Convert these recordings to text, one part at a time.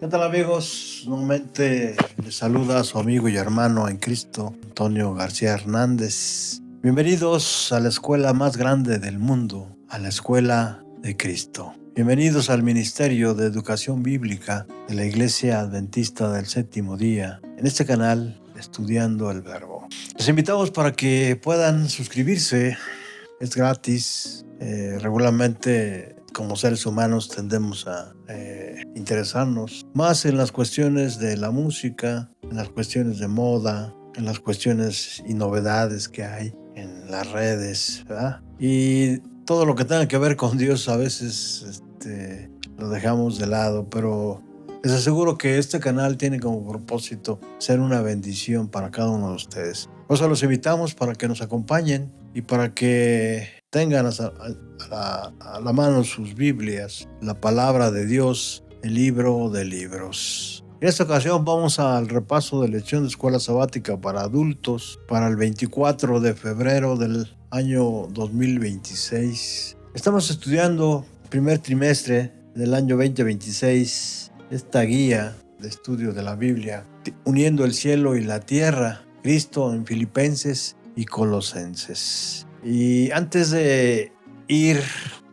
¿Qué tal, amigos? Nuevamente les saluda su amigo y hermano en Cristo, Antonio García Hernández. Bienvenidos a la escuela más grande del mundo, a la Escuela de Cristo. Bienvenidos al Ministerio de Educación Bíblica de la Iglesia Adventista del Séptimo Día, en este canal Estudiando el Verbo. Les invitamos para que puedan suscribirse, es gratis. Regularmente, como seres humanos, tendemos a interesarnos más en las cuestiones de la música, en las cuestiones de moda, en las cuestiones y novedades que hay en las redes, ¿verdad? Y todo lo que tenga que ver con Dios a veces lo dejamos de lado, pero les aseguro que este canal tiene como propósito ser una bendición para cada uno de ustedes. Por eso los invitamos para que nos acompañen y para que tengan a la mano sus Biblias, la palabra de Dios, el libro de libros. En esta ocasión vamos al repaso de lección de escuela sabática para adultos para el 24 de febrero del año 2026. Estamos estudiando el primer trimestre del año 2026 esta guía de estudio de la Biblia, uniendo el cielo y la tierra, Cristo en Filipenses y Colosenses. Y antes de ir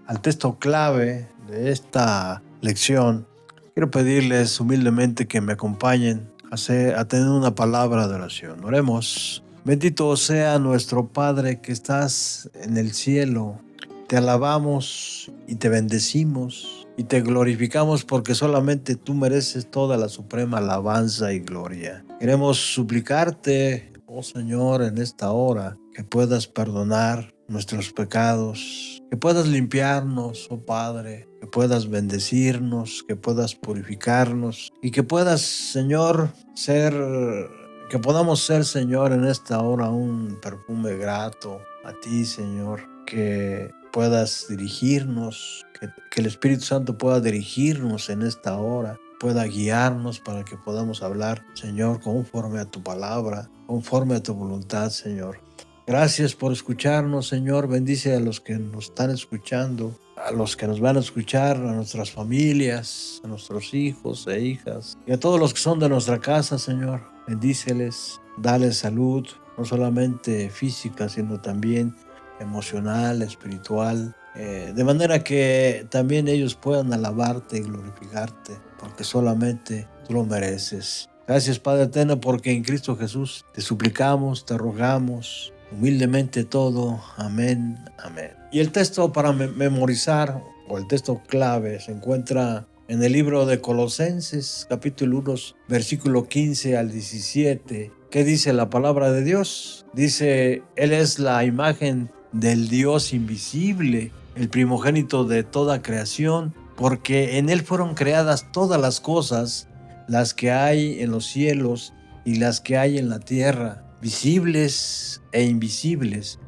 al texto clave de esta lección, quiero pedirles humildemente que me acompañen a tener una palabra de oración. Oremos. Bendito sea nuestro Padre que estás en el cielo. Te alabamos y te bendecimos y te glorificamos porque solamente tú mereces toda la suprema alabanza y gloria. Queremos suplicarte, oh Señor, en esta hora, que puedas perdonar nuestros pecados, que puedas limpiarnos, oh Padre, que puedas bendecirnos, que puedas purificarnos y que puedas, Señor, que podamos ser, Señor, en esta hora un perfume grato a ti, Señor, que puedas dirigirnos, que el Espíritu Santo pueda dirigirnos en esta hora, pueda guiarnos para que podamos hablar, Señor, conforme a tu palabra, conforme a tu voluntad, Señor. Gracias por escucharnos, Señor. Bendice a los que nos están escuchando, a los que nos van a escuchar, a nuestras familias, a nuestros hijos e hijas y a todos los que son de nuestra casa, Señor. Bendíceles, dale salud, no solamente física, sino también emocional, espiritual, de manera que también ellos puedan alabarte y glorificarte, porque solamente tú lo mereces. Gracias, Padre eterno, porque en Cristo Jesús te suplicamos, te rogamos, humildemente todo. Amén, amén. Y el texto para memorizar, o el texto clave, se encuentra en el libro de Colosenses, capítulo 1, versículo 15 al 17. ¿Qué dice la palabra de Dios? Dice, Él es la imagen del Dios invisible, el primogénito de toda creación, porque en Él fueron creadas todas las cosas, las que hay en los cielos y las que hay en la tierra, visibles e invisibles,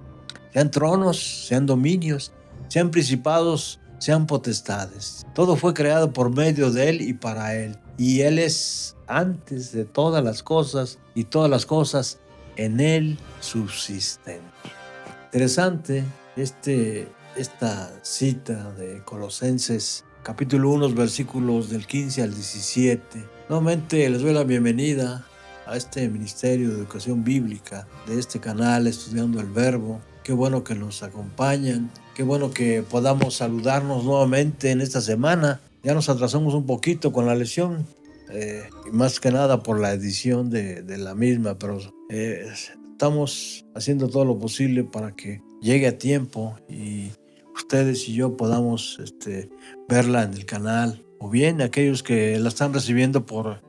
sean tronos, sean dominios, sean principados, sean potestades. Todo fue creado por medio de Él y para Él. Y Él es antes de todas las cosas y todas las cosas en Él subsisten. Interesante esta cita de Colosenses, capítulo 1, versículos del 15 al 17. Nuevamente les doy la bienvenida a este Ministerio de Educación Bíblica de este canal Estudiando el Verbo. Qué bueno que nos acompañan, qué bueno que podamos saludarnos nuevamente en esta semana. Ya nos atrasamos un poquito con la lección, y más que nada por la edición de la misma, pero estamos haciendo todo lo posible para que llegue a tiempo y ustedes y yo podamos verla en el canal, o bien aquellos que la están recibiendo por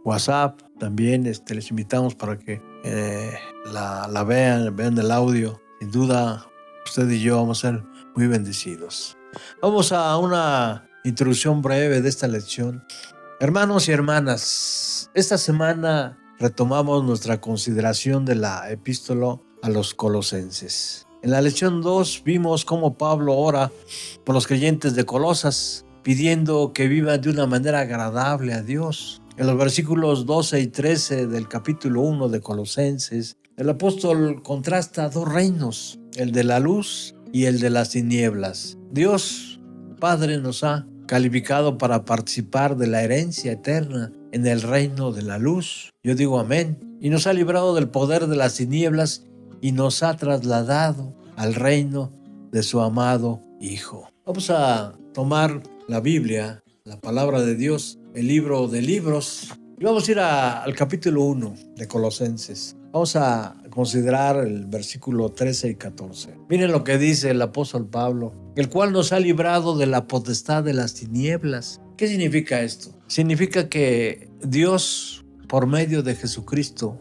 WhatsApp, también les invitamos para que la vean el audio. Sin duda, usted y yo vamos a ser muy bendecidos. Vamos a una introducción breve de esta lección. Hermanos y hermanas, esta semana retomamos nuestra consideración de la epístola a los Colosenses. En la lección 2 vimos cómo Pablo ora por los creyentes de Colosas, pidiendo que vivan de una manera agradable a Dios. En los versículos 12 y 13 del capítulo 1 de Colosenses, el apóstol contrasta dos reinos, el de la luz y el de las tinieblas. Dios Padre nos ha calificado para participar de la herencia eterna en el reino de la luz. Yo digo amén. Y nos ha librado del poder de las tinieblas y nos ha trasladado al reino de su amado Hijo. Vamos a tomar la Biblia, la palabra de Dios, el libro de libros, y vamos a ir al capítulo 1 de Colosenses. Vamos a considerar el versículo 13 y 14. Miren lo que dice el apóstol Pablo, el cual nos ha librado de la potestad de las tinieblas. ¿Qué significa esto? Significa que Dios, por medio de Jesucristo,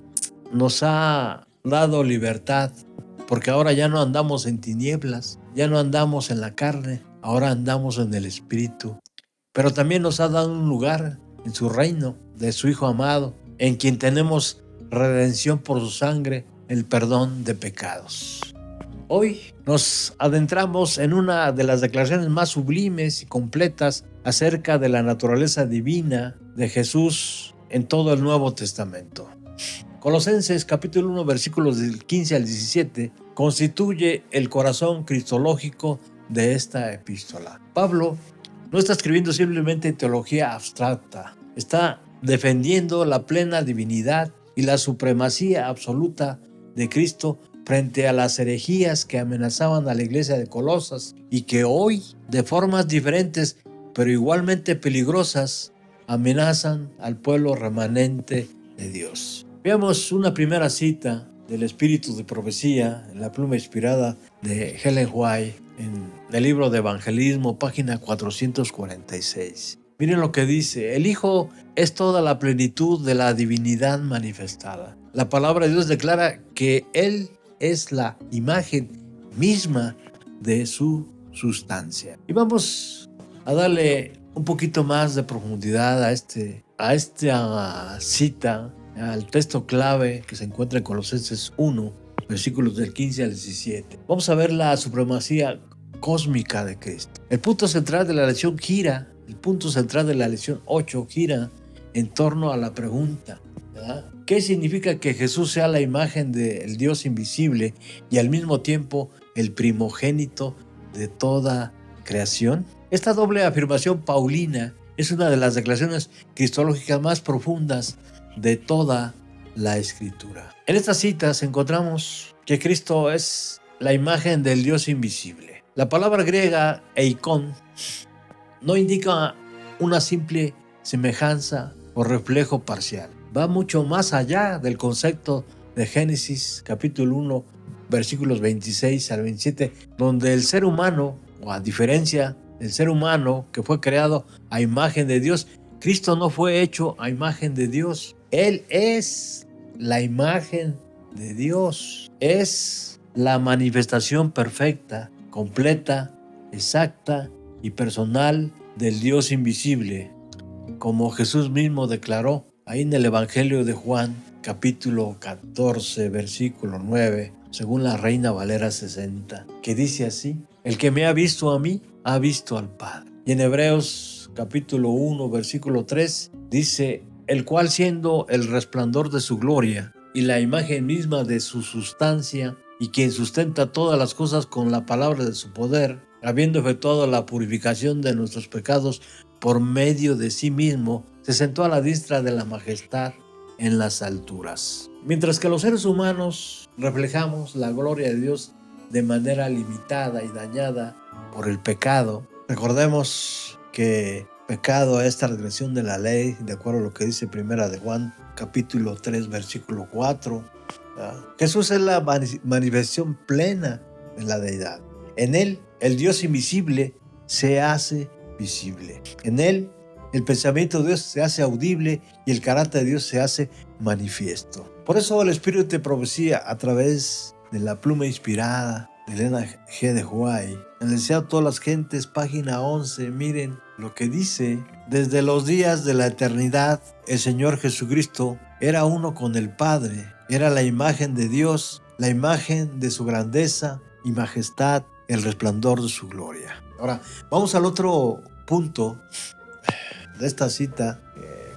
nos ha dado libertad, porque ahora ya no andamos en tinieblas, ya no andamos en la carne, ahora andamos en el Espíritu. Pero también nos ha dado un lugar en su reino de su Hijo amado, en quien tenemos redención por su sangre, el perdón de pecados. Hoy nos adentramos en una de las declaraciones más sublimes y completas acerca de la naturaleza divina de Jesús en todo el Nuevo Testamento. Colosenses capítulo 1 versículos del 15 al 17 constituye el corazón cristológico de esta epístola. Pablo no está escribiendo simplemente teología abstracta, está defendiendo la plena divinidad y la supremacía absoluta de Cristo frente a las herejías que amenazaban a la iglesia de Colosas y que hoy, de formas diferentes pero igualmente peligrosas, amenazan al pueblo remanente de Dios. Veamos una primera cita del Espíritu de Profecía en la pluma inspirada de Ellen White en el libro de Evangelismo, página 446. Miren lo que dice: el Hijo es toda la plenitud de la divinidad manifestada. La palabra de Dios declara que Él es la imagen misma de su sustancia. Y vamos a darle un poquito más de profundidad a esta cita, al texto clave que se encuentra en Colosenses 1, versículos del 15 al 17. Vamos a ver la supremacía cósmica de Cristo. El punto central de la lección gira, el punto central de la lección 8 gira en torno a la pregunta, ¿verdad? ¿Qué significa que Jesús sea la imagen del Dios invisible y al mismo tiempo el primogénito de toda creación? Esta doble afirmación paulina es una de las declaraciones cristológicas más profundas de toda la Escritura. En estas citas encontramos que Cristo es la imagen del Dios invisible. La palabra griega eikon no indica una simple semejanza o reflejo parcial. Va mucho más allá del concepto de Génesis capítulo 1 versículos 26 al 27, donde el ser humano, o a diferencia del ser humano que fue creado a imagen de Dios, Cristo no fue hecho a imagen de Dios. Él es la imagen de Dios. Es la manifestación perfecta, completa, exacta y personal del Dios invisible, como Jesús mismo declaró ahí en el Evangelio de Juan, capítulo 14, versículo 9, según la Reina Valera 60, que dice así: el que me ha visto a mí, ha visto al Padre. Y en Hebreos capítulo 1, versículo 3, dice: el cual, siendo el resplandor de su gloria y la imagen misma de su sustancia, y quien sustenta todas las cosas con la palabra de su poder, habiendo efectuado la purificación de nuestros pecados por medio de sí mismo, se sentó a la diestra de la majestad en las alturas. Mientras que los seres humanos reflejamos la gloria de Dios de manera limitada y dañada por el pecado, recordemos que pecado es transgresión de la ley, de acuerdo a lo que dice Primera de Juan, capítulo 3, versículo 4. Jesús es la manifestación plena de la deidad. En Él, el Dios invisible se hace visible. En Él, el pensamiento de Dios se hace audible y el carácter de Dios se hace manifiesto. Por eso el Espíritu de Profecía, a través de la pluma inspirada de Elena G. de White, en el Deseo a todas las gentes, página 11, miren lo que dice: desde los días de la eternidad, el Señor Jesucristo era uno con el Padre, era la imagen de Dios, la imagen de su grandeza y majestad, el resplandor de su gloria. Ahora, vamos al otro punto de esta cita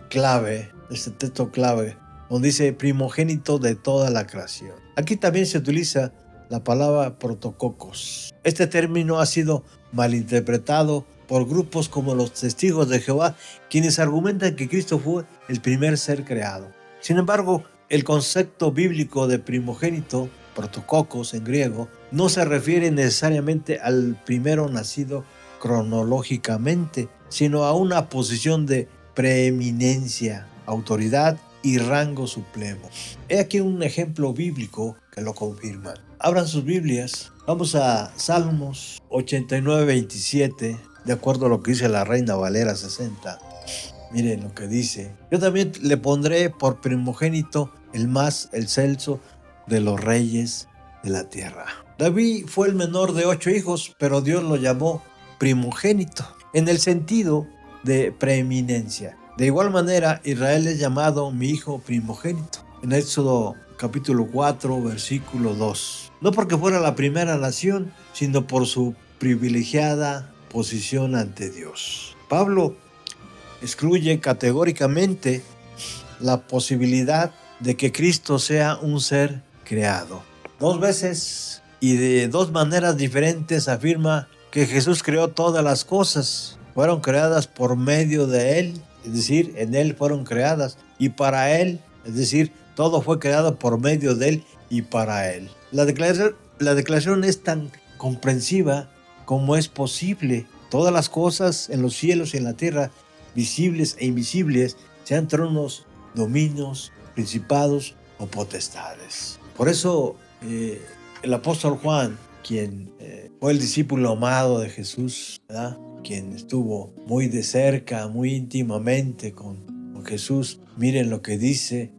clave, de este texto clave, donde dice primogénito de toda la creación. Aquí también se utiliza la palabra protococos. Este término ha sido malinterpretado por grupos como los Testigos de Jehová, quienes argumentan que Cristo fue el primer ser creado. Sin embargo, el concepto bíblico de primogénito, protokokos en griego, no se refiere necesariamente al primero nacido cronológicamente, sino a una posición de preeminencia, autoridad y rango supremo. He aquí un ejemplo bíblico que lo confirma. Abran sus Biblias. Vamos a Salmos 89, 27, de acuerdo a lo que dice la Reina Valera 60. Miren lo que dice. Yo también le pondré por primogénito el más excelso de los reyes de la tierra. David fue el menor de 8 hijos, pero Dios lo llamó primogénito, en el sentido de preeminencia. De igual manera, Israel es llamado mi hijo primogénito, en Éxodo capítulo 4, versículo 2. No porque fuera la primera nación, sino por su privilegiada posición ante Dios. Pablo excluye categóricamente la posibilidad de que Cristo sea un ser creado. 2 veces y de 2 maneras diferentes afirma que Jesús creó todas las cosas. Fueron creadas por medio de Él, es decir, en Él fueron creadas, y para Él, es decir, todo fue creado por medio de Él y para Él. La declaración es tan comprensiva como es posible. Todas las cosas en los cielos y en la tierra, visibles e invisibles, sean tronos, dominios, principados o potestades. Por eso el apóstol Juan, quien fue el discípulo amado de Jesús, ¿verdad?, quien estuvo muy de cerca, muy íntimamente con Jesús, miren lo que dice: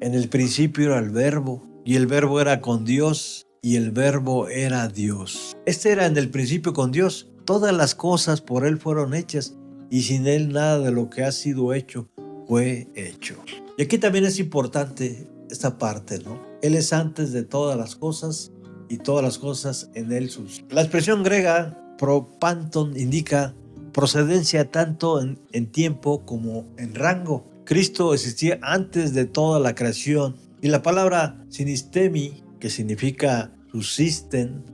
en el principio era el Verbo, y el Verbo era con Dios, y el Verbo era Dios. Este era en el principio con Dios. Todas las cosas por Él fueron hechas, y sin Él nada de lo que ha sido hecho fue hecho. Y aquí también es importante esta parte, ¿no? Él es antes de todas las cosas, y todas las cosas en Él sus. La expresión griega propanton indica procedencia tanto en tiempo como en rango. Cristo existía antes de toda la creación, y la palabra sinistemi, que significa subsisten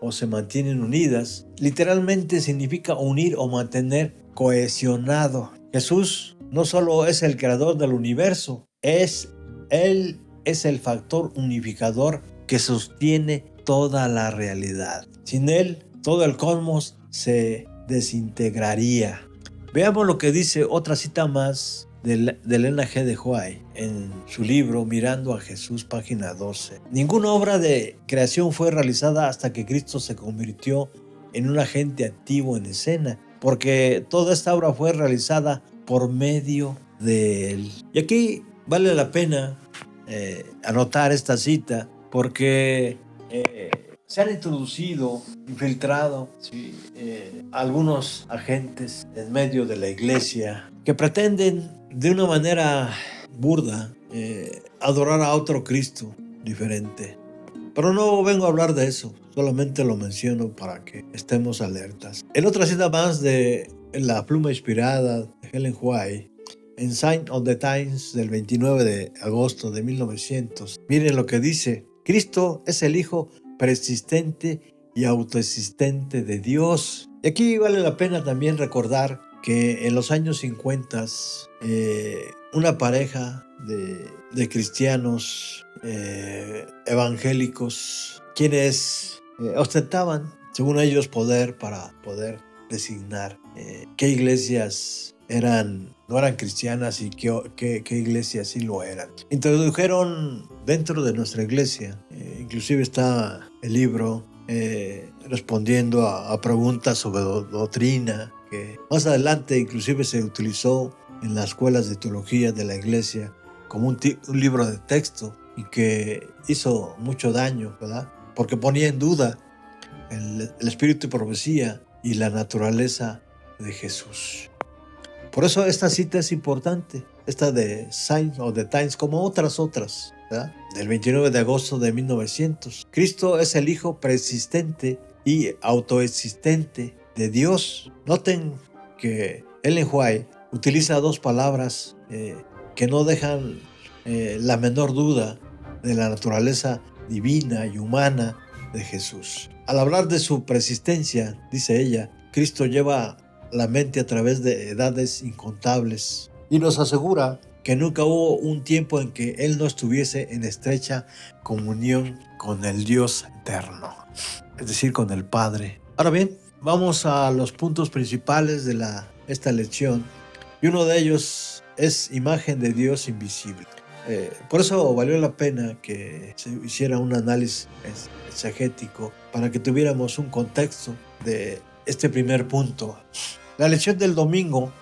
o se mantienen unidas, literalmente significa unir o mantener cohesionado. Jesús no solo es el creador del universo, Él es el factor unificador que sostiene toda la realidad. Sin Él, todo el cosmos se desintegraría. Veamos lo que dice otra cita más de Elena G. de White en su libro Mirando a Jesús, página 12. Ninguna obra de creación fue realizada hasta que Cristo se convirtió en un agente activo en escena, porque toda esta obra fue realizada por medio de Él. Y aquí vale la pena anotar esta cita, porque se han introducido, infiltrado, ¿sí?, algunos agentes en medio de la iglesia que pretenden de una manera burda adorar a otro Cristo diferente. Pero no vengo a hablar de eso, solamente lo menciono para que estemos alertas. En otra cita más de La pluma inspirada de Ellen White, en Sign of the Times del 29 de agosto de 1900, miren lo que dice: Cristo es el Hijo persistente y autoexistente de Dios. Y aquí vale la pena también recordar que en los años 50 una pareja de cristianos evangélicos, quienes ostentaban, según ellos, poder para poder designar qué iglesias no eran cristianas y qué iglesias sí lo eran. Introdujeron dentro de nuestra iglesia, inclusive está el libro respondiendo a preguntas sobre doctrina, que más adelante inclusive se utilizó en las escuelas de teología de la iglesia como un libro de texto, y que hizo mucho daño, ¿verdad?, porque ponía en duda el espíritu de profecía y la naturaleza de Jesús. Por eso esta cita es importante, esta de Signs of the Times, como otras, ¿verdad?, del 29 de agosto de 1900. Cristo es el Hijo persistente y autoexistente de Dios. Noten que Ellen White utiliza 2 palabras que no dejan la menor duda de la naturaleza divina y humana de Jesús. Al hablar de su persistencia, dice ella, Cristo lleva la mente a través de edades incontables y nos asegura que nunca hubo un tiempo en que Él no estuviese en estrecha comunión con el Dios eterno, es decir, con el Padre. Ahora bien, vamos a los puntos principales de esta lección, y uno de ellos es imagen de Dios invisible. Por eso valió la pena que se hiciera un análisis exegético para que tuviéramos un contexto de este primer punto. La lección del domingo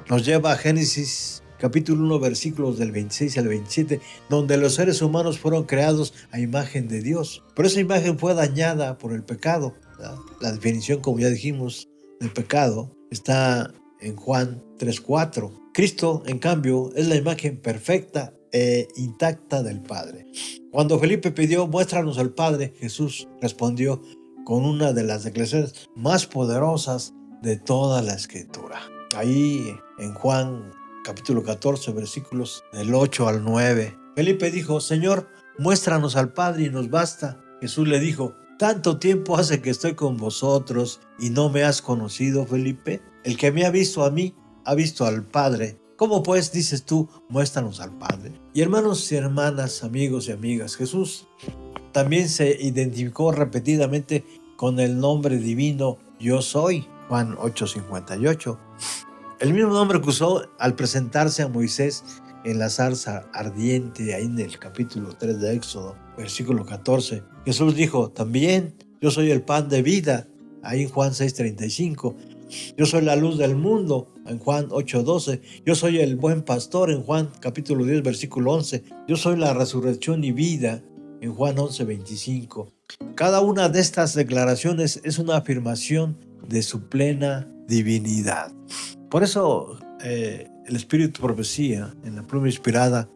nos lleva a Génesis capítulo 1, versículos del 26 al 27, donde los seres humanos fueron creados a imagen de Dios. Pero esa imagen fue dañada por el pecado, ¿verdad? La definición, como ya dijimos, del pecado está en Juan 3:4. Cristo, en cambio, es la imagen perfecta e intacta del Padre. Cuando Felipe pidió, muéstranos al Padre, Jesús respondió con una de las declaraciones más poderosas de toda la Escritura. Ahí en Juan capítulo 14, versículos del 8 al 9. Felipe dijo, Señor, muéstranos al Padre y nos basta. Jesús le dijo, ¿tanto tiempo hace que estoy con vosotros y no me has conocido, Felipe? El que me ha visto a mí, ha visto al Padre. ¿Cómo pues dices tú, muéstranos al Padre? Y hermanos y hermanas, amigos y amigas, Jesús también se identificó repetidamente con el nombre divino Yo Soy, Juan 8:58. El mismo nombre que usó al presentarse a Moisés en la zarza ardiente, ahí en el capítulo 3 de Éxodo, versículo 14. Jesús dijo, también yo soy el pan de vida, ahí en Juan 6:35. Yo soy la luz del mundo, en Juan 8:12. Yo soy el buen pastor, en Juan capítulo 10, versículo 11. Yo soy la resurrección y vida, en Juan 11:25. Cada una de estas declaraciones es una afirmación de su plena divinidad. Por eso el Espíritu Profecía, en la pluma inspirada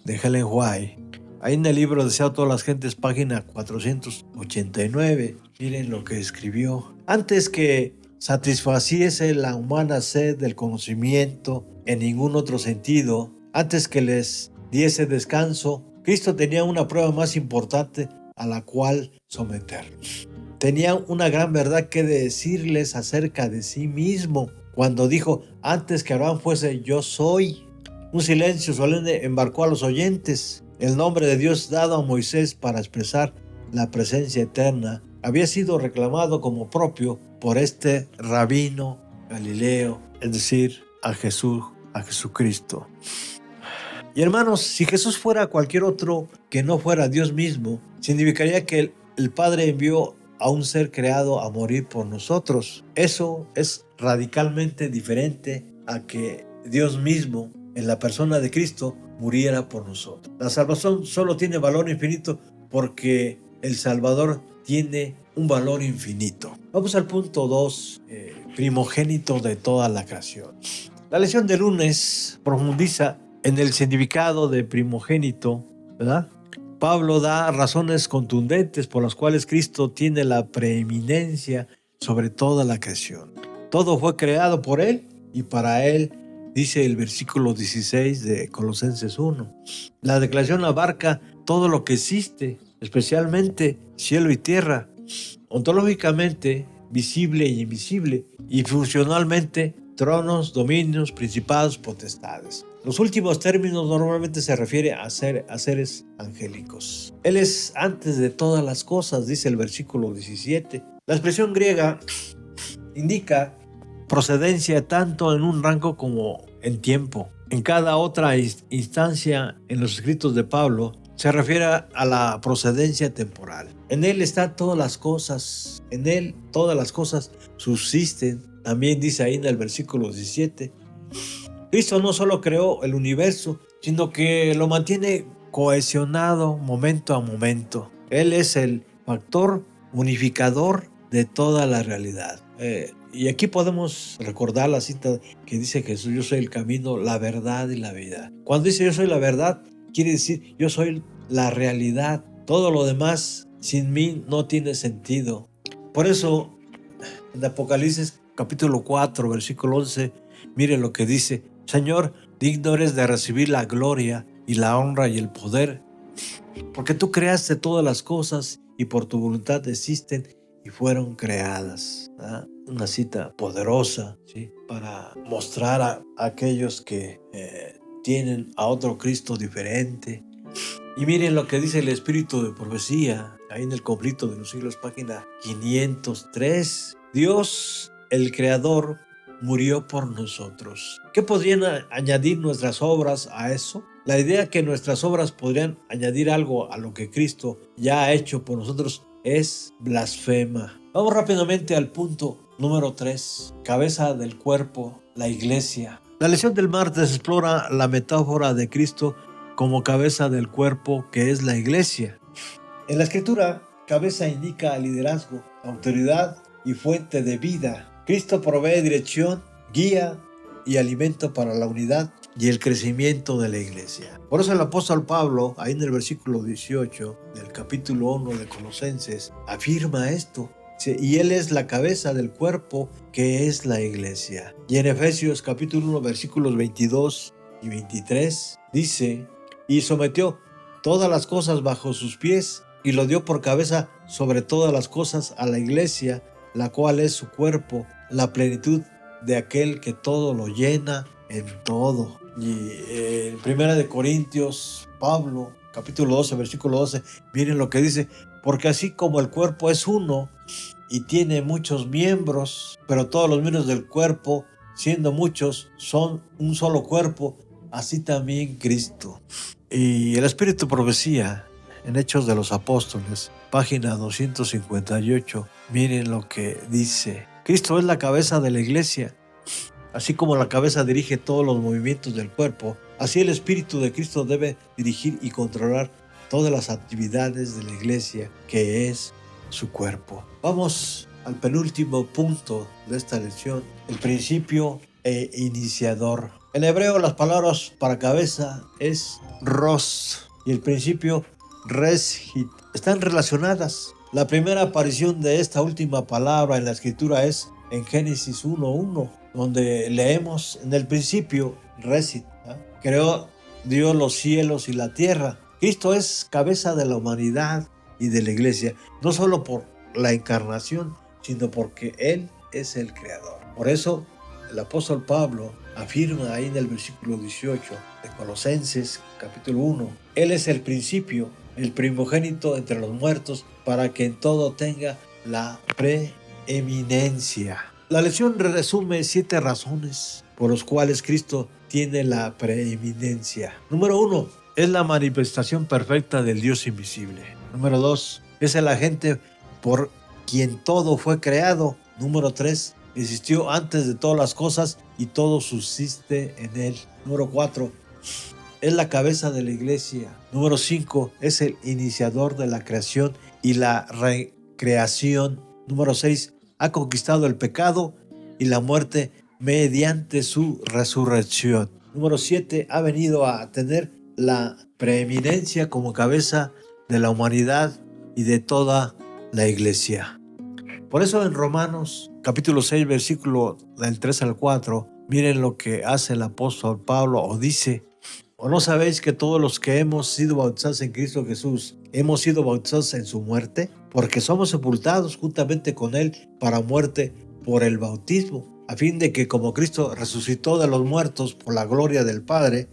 de Ellen White, ahí en el libro Deseo a todas las gentes, página 489, miren lo que escribió. Antes que satisfaciese la humana sed del conocimiento en ningún otro sentido, antes que les diese descanso, Cristo tenía una prueba más importante a la cual someterlos. Tenía una gran verdad que decirles acerca de sí mismo. Cuando dijo, antes que Abraham fuese, yo soy. Un silencio solemne embarcó a los oyentes. El nombre de Dios dado a Moisés para expresar la presencia eterna había sido reclamado como propio por este rabino Galileo, es decir, a Jesucristo. Y hermanos, si Jesús fuera cualquier otro que no fuera Dios mismo, significaría que el Padre envió a un ser creado a morir por nosotros. Eso es radicalmente diferente a que Dios mismo, en la persona de Cristo, muriera por nosotros. La salvación solo tiene valor infinito porque el Salvador tiene un valor infinito. Vamos al punto 2, primogénito de toda la creación. La lección de lunes profundiza en el significado de primogénito, ¿verdad? Pablo da razones contundentes por las cuales Cristo tiene la preeminencia sobre toda la creación. Todo fue creado por Él y para Él, dice el versículo 16 de Colosenses 1. La declaración abarca todo lo que existe, especialmente cielo y tierra, ontológicamente visible y invisible, y funcionalmente tronos, dominios, principados, potestades. Los últimos términos normalmente se refiere a seres angélicos. Él es antes de todas las cosas, dice el versículo 17. La expresión griega indica procedencia tanto en un rango como en tiempo. En cada otra instancia en los escritos de Pablo se refiere a la procedencia temporal. En Él están todas las cosas, en Él todas las cosas subsisten. También dice ahí en el versículo 17. Cristo no solo creó el universo, sino que lo mantiene cohesionado momento a momento. Él es el factor unificador de toda la realidad. Y aquí podemos recordar la cita que dice Jesús, yo soy el camino, la verdad y la vida. Cuando dice yo soy la verdad, quiere decir yo soy la realidad. Todo lo demás sin mí no tiene sentido. Por eso en Apocalipsis capítulo 4, versículo 11, mire lo que dice. Señor, digno eres de recibir la gloria y la honra y el poder, porque tú creaste todas las cosas y por tu voluntad existen y fueron creadas. una cita poderosa, ¿sí? Para mostrar a aquellos que tienen a otro Cristo diferente. Y miren lo que dice el Espíritu de Profecía, ahí en el conflicto de los siglos, página 503. Dios, el Creador, murió por nosotros. ¿Qué podrían añadir nuestras obras a eso? La idea que nuestras obras podrían añadir algo a lo que Cristo ya ha hecho por nosotros es blasfema. Vamos rápidamente al punto número 3, cabeza del cuerpo, la iglesia. La lección del martes explora la metáfora de Cristo como cabeza del cuerpo que es la iglesia. En la escritura, cabeza indica liderazgo, autoridad y fuente de vida. Cristo provee dirección, guía y alimento para la unidad y el crecimiento de la iglesia. Por eso el apóstol Pablo, ahí en el versículo 18 del capítulo 1 de Colosenses, afirma esto. Y él es la cabeza del cuerpo que es la iglesia. Y en Efesios capítulo 1 versículos 22 y 23 dice: y sometió todas las cosas bajo sus pies y lo dio por cabeza sobre todas las cosas a la iglesia, la cual es su cuerpo, la plenitud de aquel que todo lo llena en todo. Y en 1 Corintios, Pablo, capítulo 12, versículo 12, miren lo que dice: porque así como el cuerpo es uno y tiene muchos miembros, pero todos los miembros del cuerpo, siendo muchos, son un solo cuerpo, así también Cristo. Y el Espíritu de Profecía, en Hechos de los Apóstoles, página 258, miren lo que dice: Cristo es la cabeza de la iglesia. Así como la cabeza dirige todos los movimientos del cuerpo, así el Espíritu de Cristo debe dirigir y controlar todas las actividades de la iglesia, que es su cuerpo. Vamos al penúltimo punto de esta lección, el principio iniciador. En hebreo las palabras para cabeza es ros y el principio reshit. Están relacionadas. La primera aparición de esta última palabra en la escritura es en Génesis 1:1, donde leemos: en el principio, reshit, creó Dios los cielos y la tierra. Cristo es cabeza de la humanidad y de la iglesia, no solo por la encarnación, sino porque Él es el creador. Por eso el apóstol Pablo afirma ahí en el versículo 18 de Colosenses capítulo 1: Él es el principio, el primogénito entre los muertos, para que en todo tenga la preeminencia. La lección resume 7 razones por las cuales Cristo tiene la preeminencia. Número 1, es la manifestación perfecta del Dios invisible. Número 2, es el agente por quien todo fue creado. Número 3, existió antes de todas las cosas y todo subsiste en él. Número 4, es la cabeza de la iglesia. Número 5, es el iniciador de la creación y la recreación. Número 6, ha conquistado el pecado y la muerte mediante su resurrección. Número 7, ha venido a tener la preeminencia como cabeza de la humanidad y de toda la iglesia. Por eso en Romanos capítulo 6, versículo del 3 al 4, miren lo que hace el apóstol Pablo, o dice: ¿o no sabéis que todos los que hemos sido bautizados en Cristo Jesús hemos sido bautizados en su muerte? Porque somos sepultados juntamente con Él para muerte por el bautismo, a fin de que como Cristo resucitó de los muertos por la gloria del Padre,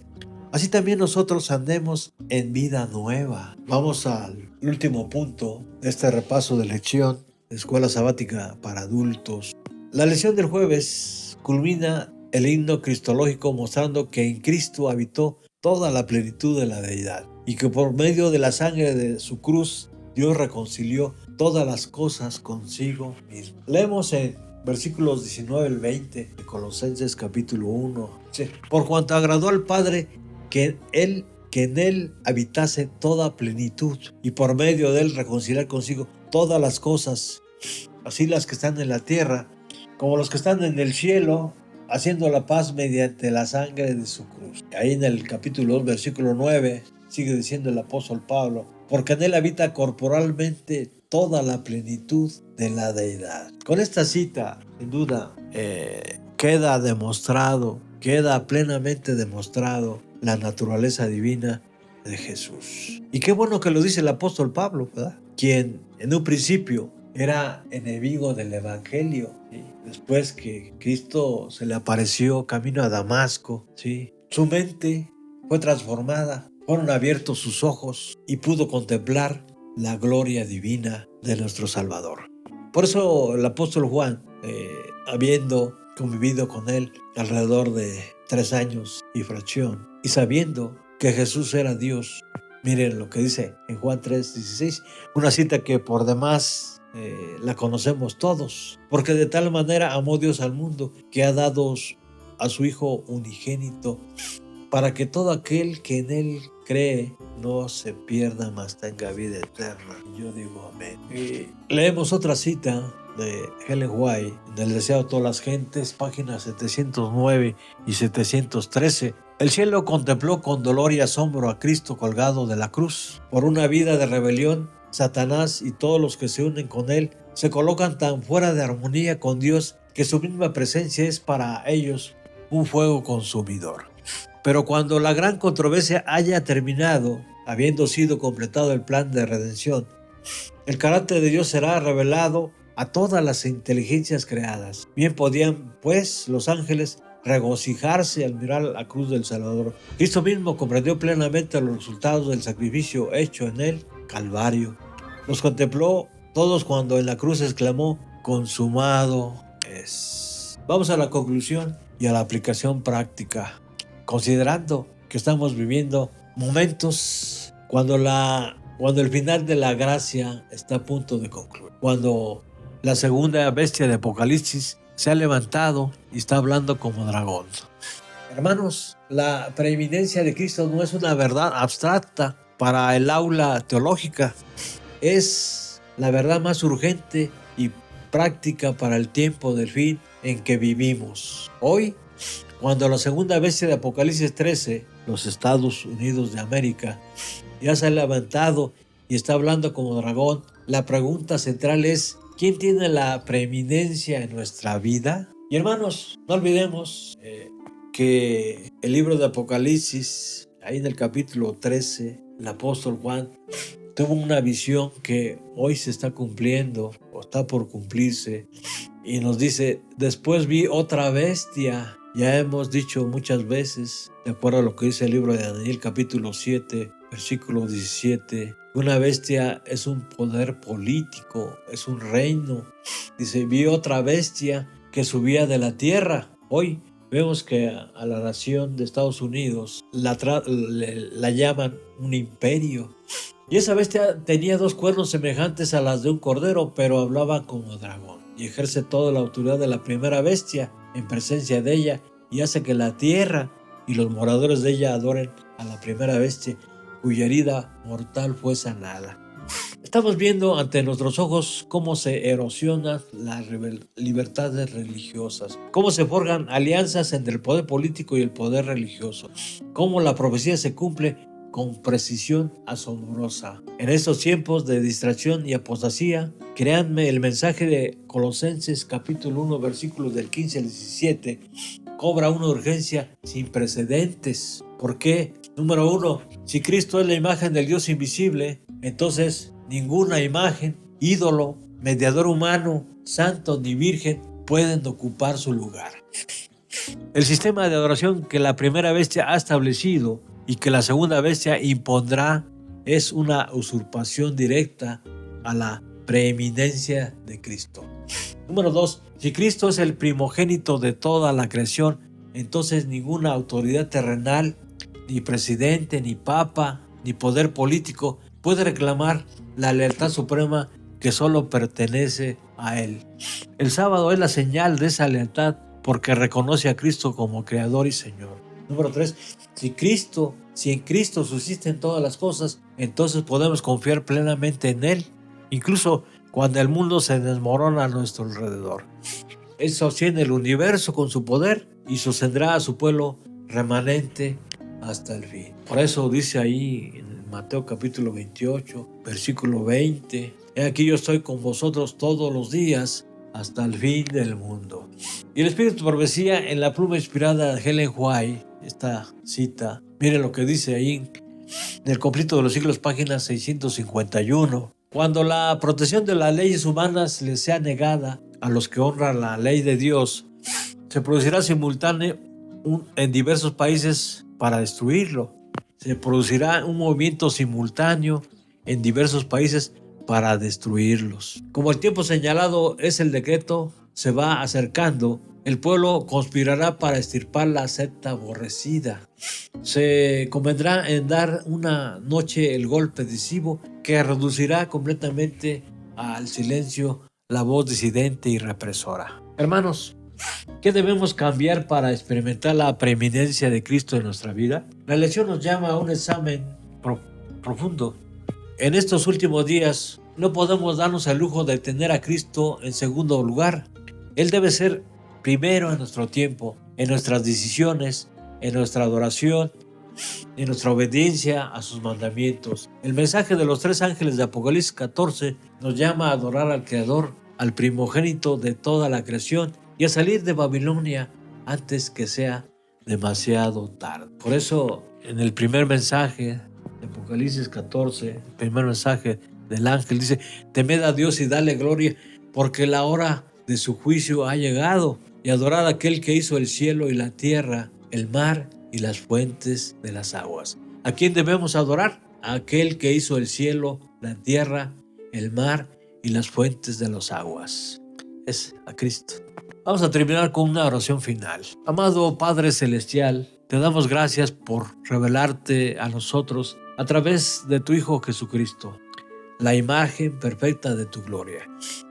así también nosotros andemos en vida nueva. Vamos al último punto de este repaso de lección de Escuela Sabática para Adultos. La lección del jueves culmina el himno cristológico mostrando que en Cristo habitó toda la plenitud de la deidad y que por medio de la sangre de su cruz Dios reconcilió todas las cosas consigo mismo. Leemos en versículos 19 al 20 de Colosenses capítulo 1. Por cuanto agradó al Padre que en él habitase toda plenitud y por medio de él reconciliar consigo todas las cosas, así las que están en la tierra como los que están en el cielo, haciendo la paz mediante la sangre de su cruz. Ahí en el capítulo 2, versículo 9, sigue diciendo el apóstol Pablo: porque en él habita corporalmente toda la plenitud de la deidad. Con esta cita, sin duda, queda plenamente demostrado la naturaleza divina de Jesús. Y qué bueno que lo dice el apóstol Pablo, ¿verdad? Quien en un principio era enemigo del Evangelio, ¿sí? Después que Cristo se le apareció camino a Damasco, ¿sí? Su mente fue transformada, fueron abiertos sus ojos y pudo contemplar la gloria divina de nuestro Salvador. Por eso el apóstol Juan, habiendo convivido con él alrededor de 3 años y fracción, y sabiendo que Jesús era Dios, miren lo que dice en Juan 3:16, una cita que por demás la conocemos todos, porque de tal manera amó Dios al mundo que ha dado a su Hijo unigénito para que todo aquel que en él cree no se pierda, mas tenga vida eterna. Yo digo amén. Leemos otra cita de Ellen White, del Deseado de todas las gentes, páginas 709 y 713. El cielo contempló con dolor y asombro a Cristo colgado de la cruz. Por una vida de rebelión, Satanás y todos los que se unen con él se colocan tan fuera de armonía con Dios que su misma presencia es para ellos un fuego consumidor. Pero cuando la gran controversia haya terminado, habiendo sido completado el plan de redención, el carácter de Dios será revelado a todas las inteligencias creadas. Bien podían, pues, los ángeles regocijarse al mirar la cruz del Salvador. Cristo mismo comprendió plenamente los resultados del sacrificio hecho en el Calvario. Los contempló todos cuando en la cruz exclamó: consumado es. Vamos a la conclusión y a la aplicación práctica. Considerando que estamos viviendo momentos cuando el final de la gracia está a punto de concluir, cuando la segunda bestia de Apocalipsis se ha levantado y está hablando como dragón. Hermanos, la preeminencia de Cristo no es una verdad abstracta para el aula teológica, es la verdad más urgente y práctica para el tiempo del fin en que vivimos. Hoy, cuando la segunda bestia de Apocalipsis 13, los Estados Unidos de América, ya se ha levantado y está hablando como dragón, la pregunta central es: ¿quién tiene la preeminencia en nuestra vida? Y hermanos, no olvidemos que el libro de Apocalipsis, ahí en el capítulo 13, el apóstol Juan tuvo una visión que hoy se está cumpliendo o está por cumplirse, y nos dice: después vi otra bestia. Ya hemos dicho muchas veces, de acuerdo a lo que dice el libro de Daniel capítulo 7, versículo 17, una bestia es un poder político, es un reino. Dice: vi otra bestia que subía de la tierra. Hoy vemos que a la nación de Estados Unidos la llaman un imperio. Y esa bestia tenía 2 cuernos semejantes a las de un cordero, pero hablaba como dragón, y ejerce toda la autoridad de la primera bestia en presencia de ella, y hace que la tierra y los moradores de ella adoren a la primera bestia, cuya herida mortal fue sanada. Estamos viendo ante nuestros ojos cómo se erosionan las libertades religiosas, cómo se forjan alianzas entre el poder político y el poder religioso, cómo la profecía se cumple con precisión asombrosa. En estos tiempos de distracción y apostasía, créanme, el mensaje de Colosenses capítulo 1, versículos del 15 al 17, cobra una urgencia sin precedentes. ¿Por qué? Número 1, si Cristo es la imagen del Dios invisible, entonces ninguna imagen, ídolo, mediador humano, santo ni virgen pueden ocupar su lugar. El sistema de adoración que la primera bestia ha establecido y que la segunda bestia impondrá es una usurpación directa a la preeminencia de Cristo. Número 2, si Cristo es el primogénito de toda la creación, entonces ninguna autoridad terrenal, ni presidente, ni papa, ni poder político puede reclamar la lealtad suprema que solo pertenece a Él. El sábado es la señal de esa lealtad porque reconoce a Cristo como Creador y Señor. Número 3, si en Cristo subsisten todas las cosas, entonces podemos confiar plenamente en Él, incluso cuando el mundo se desmorona a nuestro alrededor. Él sostiene el universo con su poder y sostendrá a su pueblo remanente hasta el fin. Por eso dice ahí en Mateo capítulo 28, versículo 20, he aquí yo estoy con vosotros todos los días hasta el fin del mundo. Y el Espíritu de Profecía, en la pluma inspirada de Ellen White, esta cita, miren lo que dice ahí en el conflicto de los siglos, página 651. Cuando la protección de las leyes humanas les sea negada a los que honran la ley de Dios, se producirá simultáneo en diversos países para destruirlo. Se producirá un movimiento simultáneo en diversos países para destruirlos. Como el tiempo señalado es el decreto, se va acercando, el pueblo conspirará para extirpar la secta aborrecida. Se convendrá en dar una noche el golpe decisivo que reducirá completamente al silencio la voz disidente y represora. Hermanos, ¿qué debemos cambiar para experimentar la preeminencia de Cristo en nuestra vida? La lección nos llama a un examen profundo. En estos últimos días no podemos darnos el lujo de tener a Cristo en segundo lugar. Él debe ser primero en nuestro tiempo, en nuestras decisiones, en nuestra adoración, en nuestra obediencia a sus mandamientos. El mensaje de los 3 ángeles de Apocalipsis 14 nos llama a adorar al Creador, al primogénito de toda la creación y a salir de Babilonia antes que sea demasiado tarde. Por eso, en el primer mensaje de Apocalipsis 14, el primer mensaje del ángel dice: temed a Dios y dale gloria, porque la hora de su juicio ha llegado, y adorad a aquel que hizo el cielo y la tierra, el mar y las fuentes de las aguas. ¿A quién debemos adorar? A aquel que hizo el cielo, la tierra, el mar y las fuentes de las aguas. Es a Cristo. Vamos a terminar con una oración final. Amado Padre Celestial, te damos gracias por revelarte a nosotros a través de tu Hijo Jesucristo, la imagen perfecta de tu gloria.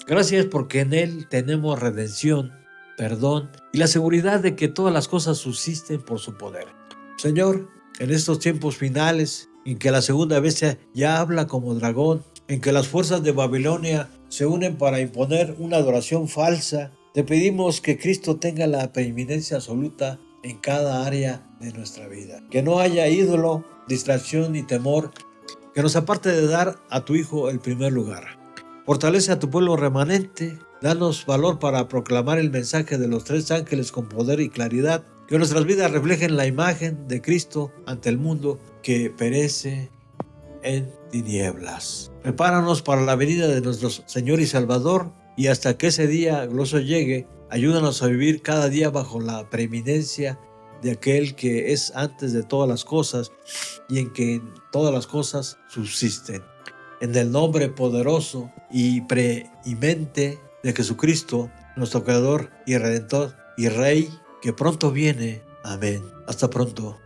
Gracias porque en Él tenemos redención, perdón y la seguridad de que todas las cosas subsisten por su poder. Señor, en estos tiempos finales, en que la segunda bestia ya habla como dragón, en que las fuerzas de Babilonia se unen para imponer una adoración falsa, te pedimos que Cristo tenga la preeminencia absoluta en cada área de nuestra vida. Que no haya ídolo, distracción ni temor que nos aparte de dar a tu Hijo el primer lugar. Fortalece a tu pueblo remanente, danos valor para proclamar el mensaje de los 3 ángeles con poder y claridad, que nuestras vidas reflejen la imagen de Cristo ante el mundo que perece en tinieblas. Prepáranos para la venida de nuestro Señor y Salvador, y hasta que ese día glorioso llegue, ayúdanos a vivir cada día bajo la preeminencia de aquel que es antes de todas las cosas y en que todas las cosas subsisten. En el nombre poderoso y preeminente de Jesucristo, nuestro Creador y Redentor y Rey, que pronto viene. Amén. Hasta pronto.